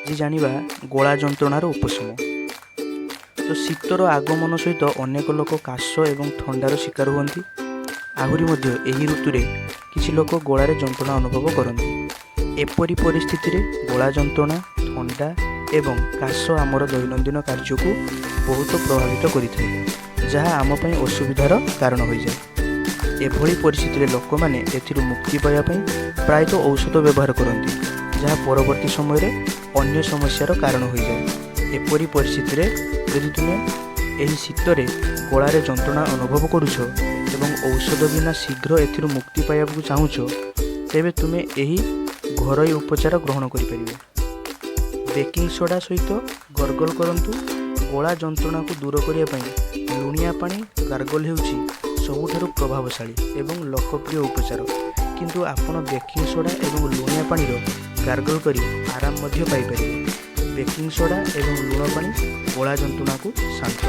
ଆଜି ଜାଣିବା ଗଳା ଯନ୍ତ୍ରଣାର ଉପଶମ। ତ ଶୀତର ଆଗମନ ସହିତ ଅନେକ ଲୋକ କାଶ ଏବଂ ଥଣ୍ଡାର ଶିକାର ହୁଅନ୍ତି। ଆହୁରି ମଧ୍ୟ ଏହି ଋତୁରେ କିଛି ଲୋକ ଗଳାରେ ଯନ୍ତ୍ରଣା ଅନୁଭବ କରନ୍ତି। ଏପରି ପରିସ୍ଥିତିରେ ଗଳା ଯନ୍ତ୍ରଣା, ଥଣ୍ଡା ଏବଂ କାଶ ଆମର ଦୈନନ୍ଦିନ କାର୍ଯ୍ୟକୁ ବହୁତ ପ୍ରଭାବିତ କରିଥାଏ, ଯାହା ଆମ ପାଇଁ ଅସୁବିଧାର କାରଣ ହୋଇଯାଏ। ଏଭଳି ପରିସ୍ଥିତିରେ ଲୋକମାନେ ଏଥିରୁ ମୁକ୍ତି ପାଇବା ପାଇଁ ପ୍ରାୟତଃ ଔଷଧ ବ୍ୟବହାର କରନ୍ତି, ଯାହା ପରବର୍ତ୍ତୀ ସମୟରେ ଅନ୍ୟ ସମସ୍ୟାର କାରଣ ହୋଇଯାଏ। ଏପରି ପରିସ୍ଥିତିରେ ଯଦି ତୁମେ ଏହି ଶୀତରେ ଗଳାରେ ଯନ୍ତ୍ରଣା ଅନୁଭବ କରୁଛ ଏବଂ ଔଷଧ ବିନା ଶୀଘ୍ର ଏଥିରୁ ମୁକ୍ତି ପାଇବାକୁ ଚାହୁଁଛ, ତେବେ ତୁମେ ଏହି ଘରୋଇ ଉପଚାର ଗ୍ରହଣ କରିପାରିବେ। ବେକିଂ ସୋଡ଼ା ସହିତ ଗର୍ଗଲ କରନ୍ତୁ। ଗଳା ଯନ୍ତ୍ରଣାକୁ ଦୂର କରିବା ପାଇଁ ଲୁଣିଆ ପାଣି ଗାର୍ଗଲ ହେଉଛି ସବୁଠାରୁ ପ୍ରଭାବଶାଳୀ ଏବଂ ଲୋକପ୍ରିୟ ଉପଚାର, କିନ୍ତୁ ଆପଣ ବେକିଂ ସୋଡ଼ା ଏବଂ ଲୁଣିଆ ପାଣିର ଗାର୍ଗଲ କରି ଆରାମ ମଧ୍ୟ ପାଇପାରିବେ। ବେକିଂ ସୋଡ଼ା ଏବଂ ଲୁଣ ପାଣି ଗଳା ଯନ୍ତ୍ରଣାକୁ ଶାନ୍ତ